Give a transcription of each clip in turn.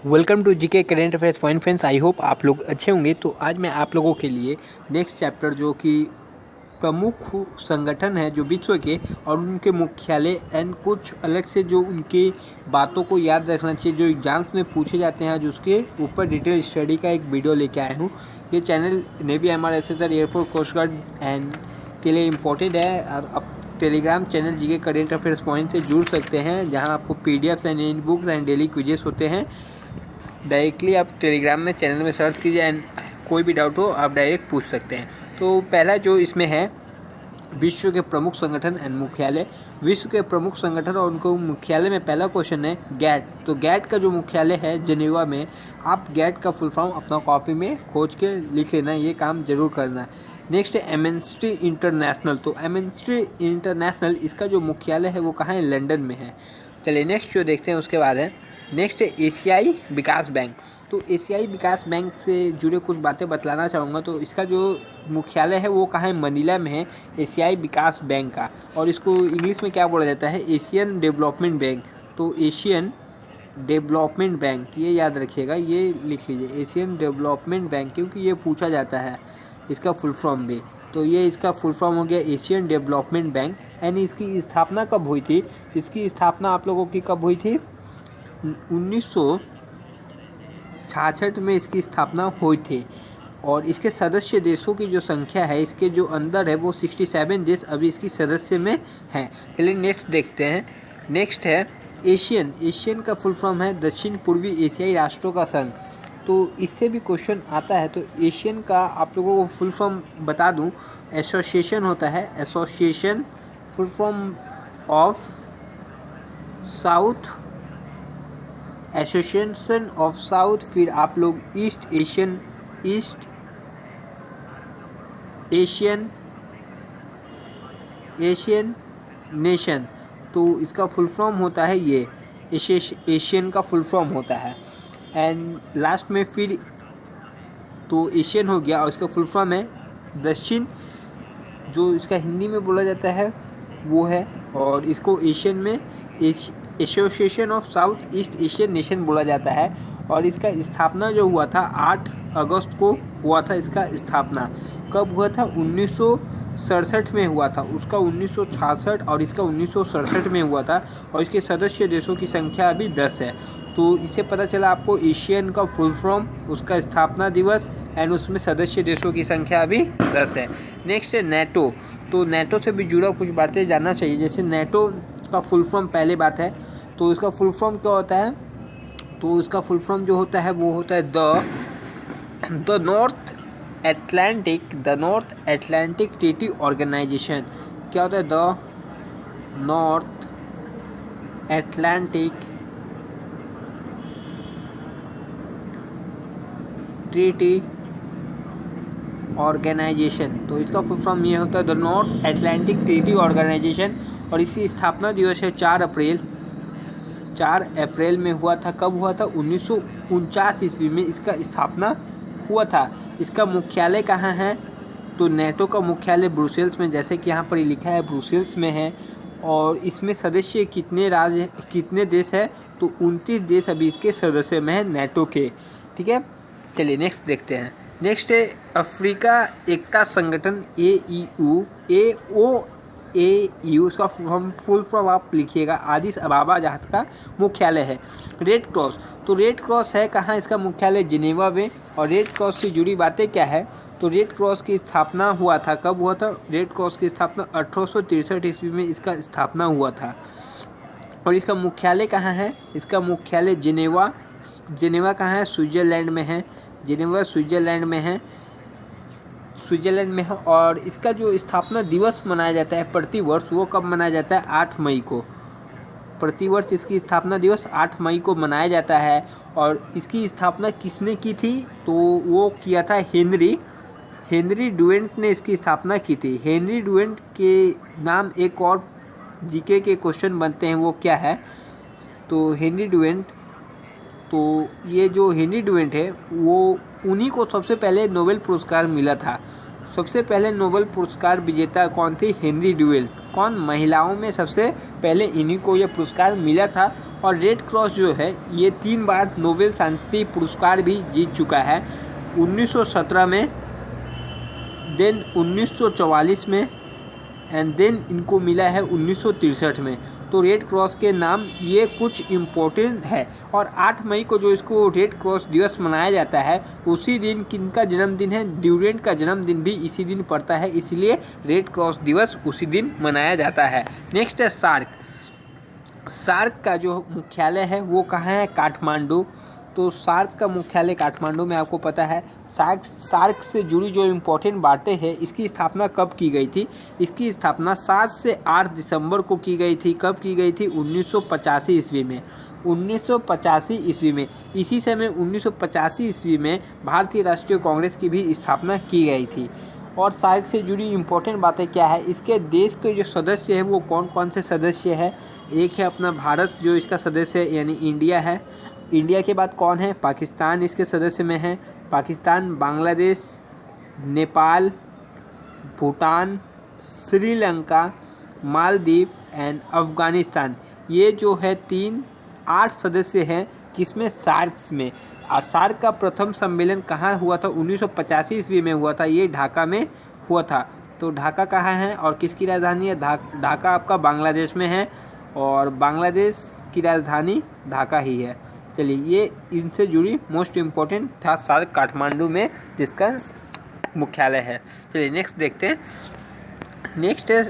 Welcome to GK current affairs point friends. I hope आप लोग अच्छे होंगे। तो आज मैं आप लोगों के लिए नेक्स्ट चैप्टर जो कि प्रमुख संगठन है जो विश्व के और उनके मुख्यालय एंड कुछ अलग से जो उनके बातों को याद रखना चाहिए जो एग्जाम्स में पूछे जाते हैं, आज उसके ऊपर डिटेल स्टडी का एक वीडियो लेके आया हूँ। ये channel navy, MR, air force, coast guard and के लिए इम्पोर्टेंट है। और आप Telegram channel GK current affairs point से जुड़ सकते हैं, जहां आपको पीडीएफ्स एंड इन बुक्स एंड डेली क्विजेस होते हैं। डायरेक्टली आप टेलीग्राम में चैनल में सर्च कीजिए एंड कोई भी डाउट हो आप डायरेक्ट पूछ सकते हैं। तो पहला जो इसमें है, विश्व के प्रमुख संगठन एंड मुख्यालय। विश्व के प्रमुख संगठन और उनको मुख्यालय में पहला क्वेश्चन है गैट। तो गैट का जो मुख्यालय है जिनेवा में। आप गैट का फुल फॉर्म अपना कॉपी में खोज के लिख लेना, ये काम जरूर करना है। नेक्स्ट है एमनेस्टी इंटरनेशनल। तो एमनेस्टी इंटरनेशनल, इसका जो मुख्यालय है वो कहाँ है? लंदन में है। चलिए नेक्स्ट जो देखते हैं उसके बाद है, नेक्स्ट है एशियाई विकास बैंक। तो एशियाई विकास बैंक से जुड़े कुछ बातें बतलाना चाहूँगा। तो इसका जो मुख्यालय है वो कहाँ है? मनीला में है, एशियाई विकास बैंक का। और इसको इंग्लिश में क्या बोला जाता है? Asian development bank. तो एशियन डेवलपमेंट बैंक, ये याद रखिएगा, ये लिख लीजिए एशियन डेवलपमेंट बैंक, क्योंकि ये पूछा जाता है इसका फुल फॉर्म भी। तो ये इसका फुल फॉर्म हो गया एशियन डेवलपमेंट बैंक। एंड इसकी स्थापना कब हुई थी? इसकी स्थापना आप लोगों की कब हुई थी? 1966 में इसकी स्थापना हुई थी। और इसके सदस्य देशों की जो संख्या है इसके जो अंदर है वो 67 देश अभी इसकी सदस्य में हैं। चलिए नेक्स्ट देखते हैं। नेक्स्ट है एशियन। एशियन का फुल फॉर्म है दक्षिण पूर्वी एशियाई राष्ट्रों का संघ। तो इससे भी क्वेश्चन आता है। तो एशियन का आप लोगों को फुल फॉर्म बता दूं, एसोसिएशन होता है, association full form of south, association of south. फिर आप लोग east Asian, east Asian, Asian nation. तो इसका फुल फॉर्म होता है ये एशियन का फुल फॉर्म होता है। एंड लास्ट में फिर तो एशियन हो गया और इसका फुल फॉर्म है दक्षिण, जो इसका हिंदी में बोला जाता है वो है। और इसको एशियन में association of south east Asian nation बोला जाता है। और इसका स्थापना जो हुआ था 8 अगस्त को हुआ था। इसका स्थापना कब हुआ था? 1967 में हुआ था। उसका 1966 और इसका 1967 में हुआ था। और इसके सदस्य देशों की संख्या अभी 10 है। तो इससे पता चला आपको एशियन का फुल फॉर्म, उसका स्थापना दिवस एंड उसमें सदस्य देशों की संख्या अभी 10 है। नेक्स्ट है नेटो। तो नेटो से भी जुड़ा कुछ बातें जानना चाहिए। जैसे नेटो का फुल फॉर्म पहले बात है, तो इसका फुल फॉर्म क्या होता है? तो इसका फुल फॉर्म जो होता है वो होता है the North Atlantic Treaty Organization. क्या होता है? The North Atlantic Treaty Organization. तो इसका फुल फॉर्म ये होता है the North Atlantic Treaty Organization. और इसकी स्थापना दिवस है 4 अप्रैल। 4 अप्रैल में हुआ था। कब हुआ था? 1949 ईस्वी में इसका स्थापना हुआ था। इसका मुख्यालय कहाँ है? तो नेटो का मुख्यालय ब्रुसेल्स में, जैसे कि यहाँ पर ही लिखा है ब्रुसेल्स में है। और इसमें सदस्य कितने देश है? तो 29 देश अभी इसके सदस्य में है नेटो के। ठीक है, चलिए नेक्स्ट देखते हैं। नेक्स्ट है अफ्रीका एकता संगठन, AU। उसका फुल फॉर्म आप लिखिएगा, आदिस अबाबा, जहाँ का मुख्यालय है। Red cross. तो रेड क्रॉस है कहाँ? इसका मुख्यालय जिनेवा में। और रेड क्रॉस से जुड़ी बातें क्या है? तो रेड क्रॉस की स्थापना हुआ था, कब हुआ था? रेड क्रॉस की स्थापना 1863 ईस्वी में इसका स्थापना हुआ था। और इसका मुख्यालय कहाँ है? इसका मुख्यालय जिनेवा। जिनेवा कहाँ है? स्विट्ज़रलैंड में है। जिनेवा स्विट्ज़रलैंड में है, स्विट्ज़रलैंड में है। और इसका जो स्थापना दिवस मनाया जाता है प्रतिवर्ष, वो कब मनाया जाता है? 8 मई को। प्रतिवर्ष इसकी स्थापना दिवस 8 मई को मनाया जाता है। और इसकी स्थापना किसने की थी? तो वो किया था हेनरी डुवेंट ने इसकी स्थापना की थी। हेनरी डुवेंट के नाम एक और जीके के क्वेश्चन बनते हैं, वो क्या है? तो हेनरी डुवेंट, तो ये जो हेनरी डुवेंट है वो उन्हीं को सबसे पहले नोबेल पुरस्कार मिला था। सबसे पहले नोबेल पुरस्कार विजेता कौन थी? हेनरी डुवेंट। कौन? महिलाओं में सबसे पहले इन्हीं को यह पुरस्कार मिला था। और रेड क्रॉस जो है ये 3 बार नोबेल शांति पुरस्कार भी जीत चुका है, 1917 में, देन 1944 में एंड देन इनको मिला है 1963 में। तो रेड क्रॉस के नाम ये कुछ इम्पोर्टेंट है। और 8 मई को जो इसको रेड क्रॉस दिवस मनाया जाता है, उसी दिन किनका जन्मदिन है, ड्यूरेंट का जन्मदिन भी इसी दिन पड़ता है, इसलिए रेड क्रॉस दिवस उसी दिन मनाया जाता है। नेक्स्ट है सार्क। सार्क का जो मुख्यालय है वो कहाँ है, काठमांडू। तो सार्क का मुख्यालय काठमांडू में, आपको पता है। सार्क से जुड़ी जो इम्पोर्टेंट बातें हैं, इसकी स्थापना कब की गई थी, इसकी स्थापना 7 से 8 दिसंबर को की गई थी। कब की गई थी, 1985 ईस्वी में। 1985 ईस्वी में, इसी समय 1985 ईस्वी में भारतीय राष्ट्रीय कांग्रेस की भी स्थापना की गई थी। और सार्क से जुड़ी इम्पोर्टेंट बातें क्या है, इसके देश के जो सदस्य हैं वो कौन कौन से सदस्य हैं। एक है अपना भारत जो इसका सदस्य है, यानी इंडिया है। इंडिया के बाद कौन है, पाकिस्तान इसके सदस्य में है। पाकिस्तान, बांग्लादेश, नेपाल, भूटान, श्रीलंका, मालदीव एंड अफ़गानिस्तान, ये जो है 8 सदस्य हैं किसमें, सार्क में। और सार्क का प्रथम सम्मेलन कहाँ हुआ था, 1985 ईस्वी में हुआ था, ये ढाका में हुआ था। तो ढाका कहाँ है और किसकी राजधानी है, ढाका आपका बांग्लादेश में है और बांग्लादेश की राजधानी ढाका ही है। चलिए, ये इनसे जुड़ी मोस्ट इम्पोर्टेंट था सार्क काठमांडू में, जिसका मुख्यालय है। चलिए नेक्स्ट देखते हैं। नेक्स्ट है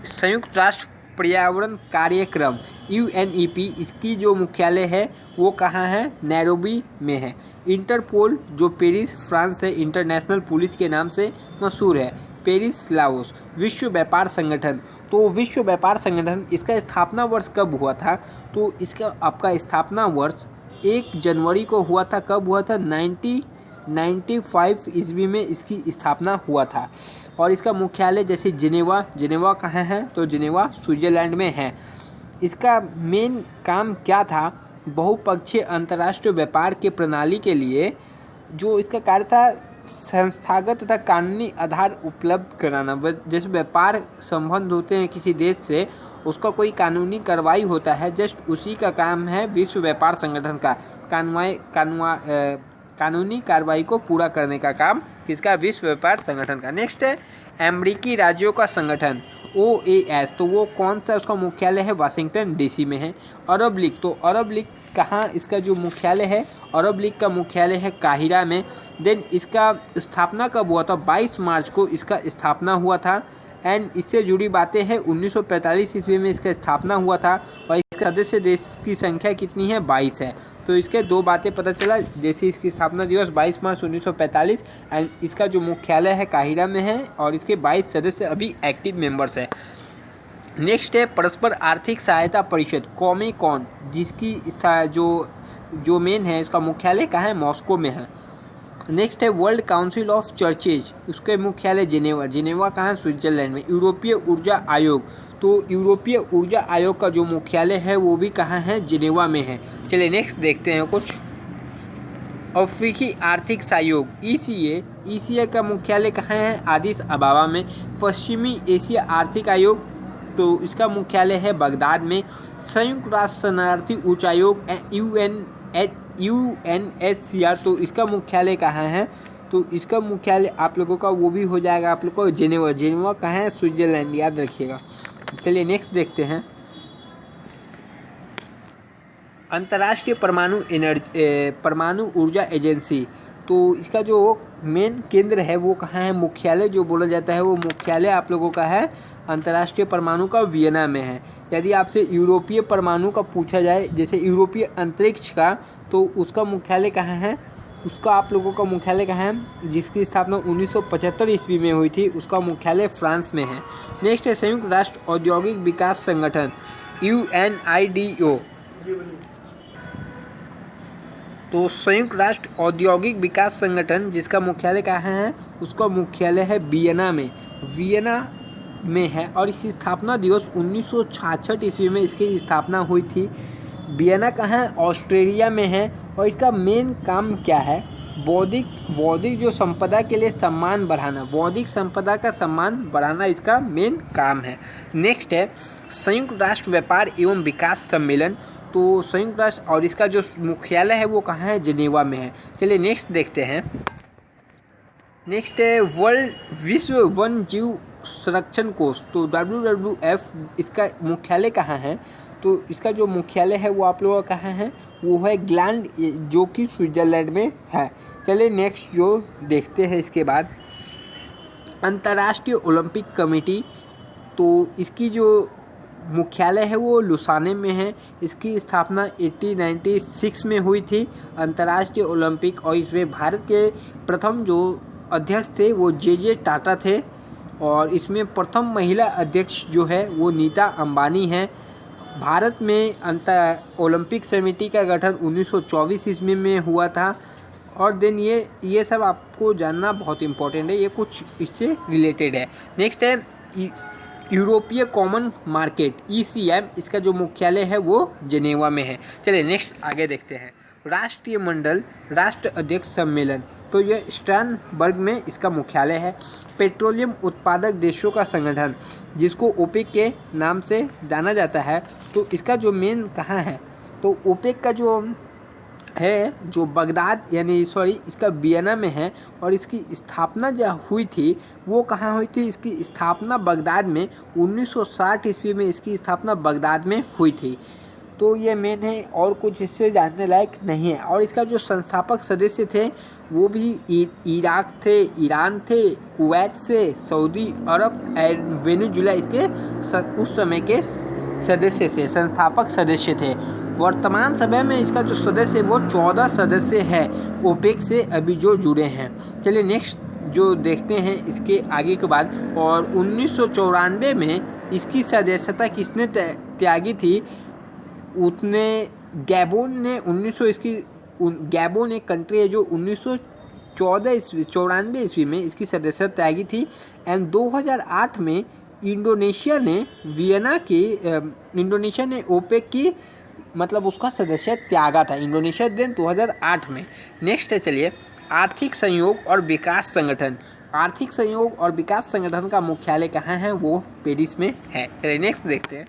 संयुक्त राष्ट्र पर्यावरण कार्यक्रम, UNEP। इसकी जो मुख्यालय है वो कहाँ है, नैरोबी में है। इंटरपोल जो पेरिस फ्रांस है, इंटरनेशनल पुलिस के नाम से मशहूर है, पेरिस लाओस। विश्व व्यापार संगठन, तो विश्व व्यापार संगठन इसका स्थापना वर्ष कब हुआ था, तो इसका आपका स्थापना वर्ष 1 जनवरी को हुआ था। कब हुआ था, 1995 ईस्वी में इसकी स्थापना हुआ था। और इसका मुख्यालय जैसे जिनेवा कहाँ है, तो जिनेवा स्विट्ज़रलैंड में है। इसका मेन काम क्या था, बहुपक्षीय अंतर्राष्ट्रीय व्यापार के प्रणाली के लिए जो इसका कार्य था, संस्थागत तथा कानूनी आधार उपलब्ध कराना। जैसे व्यापार संबंध होते हैं किसी देश से, उसका कोई कानूनी कार्रवाई होता है, जस्ट उसी का काम है विश्व व्यापार संगठन का, कानूनी कार्रवाई को पूरा करने का काम किसका, विश्व व्यापार संगठन का। नेक्स्ट है अमेरिकी राज्यों का संगठन, OAS। तो वो कौन सा, उसका मुख्यालय है वाशिंगटन DC में है। अरब लीग, तो अरब लीग कहाँ, इसका जो मुख्यालय है, अरब लीग का मुख्यालय है काहिरा में। देन इसका स्थापना कब हुआ था, 22 मार्च को इसका स्थापना हुआ था। एंड इससे जुड़ी बातें हैं, 1945 ईस्वी में इसका स्थापना हुआ था और इसके सदस्य देश की संख्या कितनी है, 22 है। तो इसके 2 बातें पता चला, जैसे इसकी स्थापना दिवस 22 मार्च 1945 एंड इसका जो मुख्यालय है काहिरा में है और इसके 22 सदस्य अभी एक्टिव मेंबर्स हैं। नेक्स्ट है परस्पर आर्थिक सहायता परिषद, कॉमेकॉन, जिसकी जो मेन है, इसका मुख्यालय कहाँ है, मॉस्को में है। नेक्स्ट है वर्ल्ड काउंसिल ऑफ चर्चेज, उसके मुख्यालय जिनेवा कहाँ है, स्विट्जरलैंड में। यूरोपीय ऊर्जा आयोग, तो यूरोपीय ऊर्जा आयोग का जो मुख्यालय है वो भी कहाँ है, जिनेवा में है। चलिए नेक्स्ट देखते हैं कुछ। अफ्रीकी आर्थिक सहयोग, ECA का मुख्यालय कहाँ है, आदिस अबाबा में। पश्चिमी एशिया आर्थिक आयोग, तो इसका मुख्यालय है बगदाद में। संयुक्त राष्ट्र शरणार्थी उच्चायोग, UNHCR, तो इसका मुख्यालय कहाँ है, तो इसका मुख्यालय आप लोगों का वो भी हो जाएगा आप लोग को जिनेवा कहाँ है, स्विट्जरलैंड, याद रखिएगा। चलिए नेक्स्ट देखते हैं। अंतर्राष्ट्रीय परमाणु ऊर्जा एजेंसी, तो इसका जो मेन केंद्र है वो कहाँ है, मुख्यालय जो बोला जाता है वो मुख्यालय आप लोगों का है अंतर्राष्ट्रीय परमाणु का वियना में है। यदि आपसे यूरोपीय परमाणु का पूछा जाए, जैसे यूरोपीय अंतरिक्ष का, तो उसका मुख्यालय कहाँ है, उसका आप लोगों का मुख्यालय कहाँ है, जिसकी स्थापना 1975 ईस्वी में हुई थी, उसका मुख्यालय फ्रांस में है। नेक्स्ट है संयुक्त राष्ट्र औद्योगिक विकास संगठन, UNIDO। तो संयुक्त राष्ट्र औद्योगिक विकास संगठन जिसका मुख्यालय कहाँ है, उसका मुख्यालय है वियना में है और इसकी स्थापना दिवस 1966 ईस्वी में इसकी स्थापना हुई थी। वियना कहाँ है, ऑस्ट्रेलिया में है और इसका मेन काम क्या है, बौद्धिक जो संपदा के लिए सम्मान बढ़ाना, बौद्धिक संपदा का सम्मान बढ़ाना इसका मेन काम है। नेक्स्ट है संयुक्त राष्ट्र व्यापार एवं विकास सम्मेलन, तो संयुक्त राष्ट्र और इसका जो मुख्यालय है वो कहाँ है, जिनेवा में है। चलिए नेक्स्ट देखते हैं। नेक्स्ट है विश्व वन्य जीव संरक्षण कोष, तो WWF इसका मुख्यालय कहाँ है, तो इसका जो मुख्यालय है वो आप लोगों का कहाँ है, वो है ग्लैंड, जो कि स्विट्ज़रलैंड में है। चलिए नेक्स्ट जो देखते हैं इसके बाद, अंतर्राष्ट्रीय ओलंपिक कमेटी, तो इसकी जो मुख्यालय है वो लुसाने में है। इसकी स्थापना 1896 में हुई थी, अंतर्राष्ट्रीय ओलंपिक, और इसमें भारत के प्रथम जो अध्यक्ष थे वो जे टाटा थे, और इसमें प्रथम महिला अध्यक्ष जो है वो नीता अंबानी है। भारत में अंतर ओलंपिक समिति का गठन 1924 ईस्वी में हुआ था। और देन ये सब आपको जानना बहुत इम्पोर्टेंट है, ये कुछ इससे रिलेटेड है। नेक्स्ट है यूरोपीय कॉमन मार्केट ECM, इसका जो मुख्यालय है वो जिनेवा में है। चलिए नेक्स्ट आगे देखते हैं। राष्ट्रीय मंडल राष्ट्र अध्यक्ष सम्मेलन, तो ये स्टर्नबर्ग में इसका मुख्यालय है। पेट्रोलियम उत्पादक देशों का संगठन, जिसको ओपेक के नाम से जाना जाता है, तो इसका जो मेन कहाँ है, तो ओपेक का जो है जो बगदाद इसका वियना में है, और इसकी स्थापना जो हुई थी वो कहाँ हुई थी, इसकी स्थापना बगदाद में 1960 ईस्वी में इसकी स्थापना बगदाद में हुई थी। तो ये मेन है, और कुछ इससे जानने लायक नहीं है। और इसका जो संस्थापक सदस्य थे वो भी इराक थे, ईरान थे, कुवैत से, सऊदी अरब एंड वेनेजुला इसके उस समय के सदस्य थे, संस्थापक सदस्य थे। वर्तमान समय में इसका जो सदस्य है वो 14 सदस्य है ओपेक से अभी जो जुड़े हैं। चलिए नेक्स्ट जो देखते हैं इसके आगे के बाद। और 1994 में इसकी सदस्यता किसने त्यागी थी, उसने गैबोन ने गैबोन एक कंट्री है जो 1994 ईस्वी में इसकी सदस्यता त्यागी थी। एंड 2008 में इंडोनेशिया ने ओपेक की उसका सदस्य त्यागा था, इंडोनेशिया दिन 2008 में। नेक्स्ट है चलिए आर्थिक सहयोग और विकास संगठन। आर्थिक सहयोग और विकास संगठन का मुख्यालय कहाँ है, वो पेरिस में है। चलिए नेक्स्ट देखते हैं।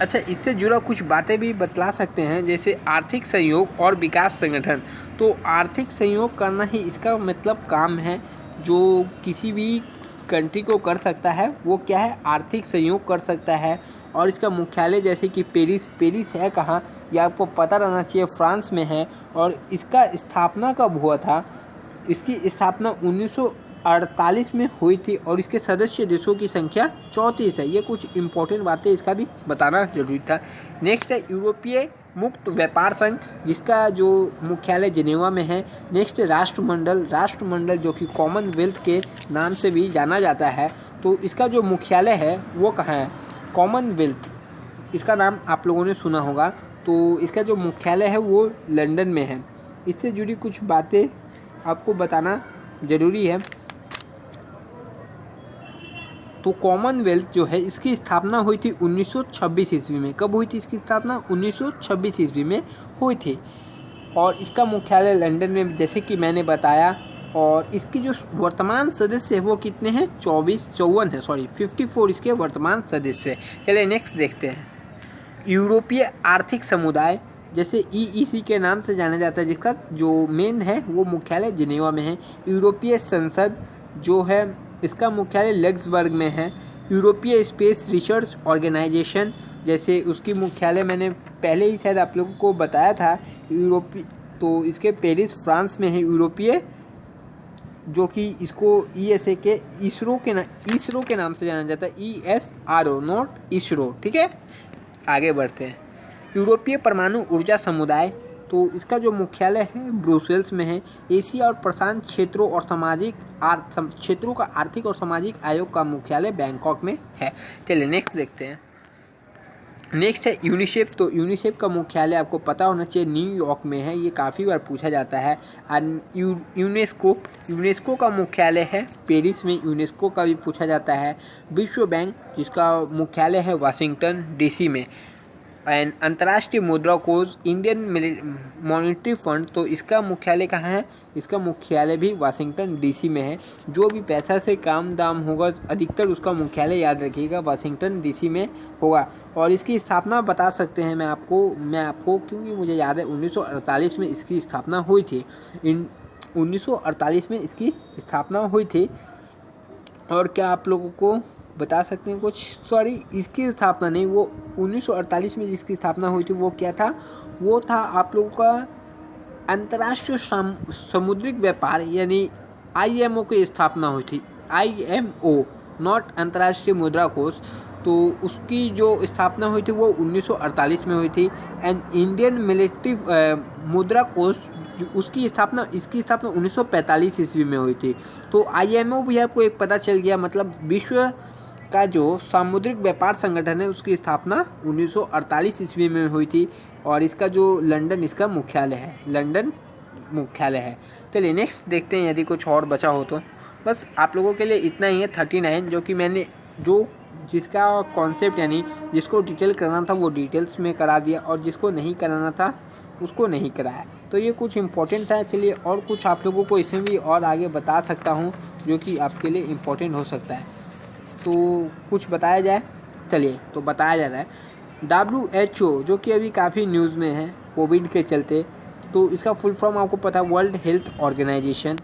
अच्छा, इससे जुड़ा कुछ बातें भी बतला सकते हैं, जैसे आर्थिक सहयोग और विकास संगठन। तो आर्थिक सहयोग करना ही इसका काम है, जो किसी भी कंट्री को कर सकता है वो क्या है, आर्थिक सहयोग कर सकता है। और इसका मुख्यालय जैसे कि पेरिस है कहाँ, ये आपको पता रहना चाहिए, फ्रांस में है। और इसका स्थापना कब हुआ था, इसकी स्थापना 1948 में हुई थी, और इसके सदस्य देशों की संख्या 34 है। ये कुछ इंपॉर्टेंट बातें इसका भी बताना जरूरी था। नेक्स्ट है यूरोपीय मुक्त व्यापार संघ, जिसका जो मुख्यालय जिनेवा में है। नेक्स्ट राष्ट्रमंडल जो कि कॉमनवेल्थ के नाम से भी जाना जाता है, तो इसका जो मुख्यालय है वो कहाँ है, कॉमनवेल्थ, इसका नाम आप लोगों ने सुना होगा। तो इसका जो मुख्यालय है वो लंदन में है। इससे जुड़ी कुछ बातें आपको बताना ज़रूरी है। तो कॉमनवेल्थ जो है इसकी स्थापना हुई थी 1926 ईस्वी में। कब हुई थी इसकी स्थापना, 1926 ईस्वी में हुई थी। और इसका मुख्यालय लंदन में, जैसे कि मैंने बताया। और इसकी जो वर्तमान सदस्य है वो कितने हैं, 54 इसके वर्तमान सदस्य है। चलिए नेक्स्ट देखते हैं। यूरोपीय आर्थिक समुदाय, जैसे EEC के नाम से जाना जाता है, जिसका जो मेन है वो मुख्यालय जिनेवा में है। यूरोपीय संसद जो है इसका मुख्यालय लक्सबर्ग में है। यूरोपीय स्पेस रिसर्च ऑर्गेनाइजेशन, जैसे उसकी मुख्यालय मैंने पहले ही शायद आप लोगों को बताया था, तो इसके पेरिस फ्रांस में है। यूरोपीय जो कि इसको इसरो के नाम से जाना जाता है, ESRO नॉट इसरो, ठीक है। आगे बढ़ते हैं। यूरोपीय परमाणु ऊर्जा समुदाय, तो इसका जो मुख्यालय है ब्रुसेल्स में है। एशिया और प्रशांत क्षेत्रों का आर्थिक और सामाजिक आयोग का मुख्यालय बैंकॉक में है। चलिए नेक्स्ट देखते हैं। नेक्स्ट है यूनिसेफ। तो यूनिसेफ का मुख्यालय आपको पता होना चाहिए न्यूयॉर्क में है, ये काफ़ी बार पूछा जाता है। यूनेस्को का मुख्यालय है पेरिस में, यूनेस्को का भी पूछा जाता है। विश्व बैंक जिसका मुख्यालय है वाशिंगटन DC में। एंड अंतर्राष्ट्रीय मुद्रा कोष, इंडियन मॉनेटरी फंड, तो इसका मुख्यालय कहाँ है? इसका मुख्यालय भी वाशिंगटन डीसी में है। जो भी पैसा से काम दाम होगा अधिकतर उसका मुख्यालय याद रखिएगा वाशिंगटन डीसी में होगा। और इसकी स्थापना बता सकते हैं मैं आपको क्योंकि मुझे याद है 1948 में इसकी स्थापना हुई थी। 1948 में इसकी स्थापना हुई थी। और क्या आप लोगों को बता सकते हैं कुछ? सॉरी, इसकी स्थापना नहीं, वो 1948 में जिसकी स्थापना हुई थी वो क्या था? वो था आप लोगों का अंतर्राष्ट्रीय समुद्रिक व्यापार यानी आईएमओ की स्थापना हुई थी। आईएमओ, नॉट अंतर्राष्ट्रीय मुद्रा कोष। तो उसकी जो स्थापना हुई थी वो 1948 में हुई थी। एंड इंडियन मिलिट्री मुद्रा कोष इसकी स्थापना 1945 ईस्वी में हुई थी। तो आईएमओ भी आपको एक पता चल गया, मतलब विश्व का जो सामुद्रिक व्यापार संगठन है उसकी स्थापना 1948 ईस्वी में हुई थी। और इसका जो लंदन इसका मुख्यालय है, लंदन मुख्यालय है। चलिए नेक्स्ट देखते हैं यदि कुछ और बचा हो तो। बस आप लोगों के लिए इतना ही है 39, जो कि मैंने जिसका कॉन्सेप्ट यानी जिसको डिटेल कराना था वो डिटेल्स में करा दिया और जिसको नहीं कराना था उसको नहीं कराया। तो ये कुछ इम्पोर्टेंट था। चलिए और कुछ आप लोगों को इसमें भी और आगे बता सकता हूँ जो कि आपके लिए इम्पोर्टेंट हो सकता है। तो कुछ बताया जाए। चलिए तो बताया जा रहा है WHO, जो कि अभी काफ़ी न्यूज़ में है कोविड के चलते। तो इसका फुल फॉर्म आपको पता है, वर्ल्ड हेल्थ ऑर्गेनाइजेशन।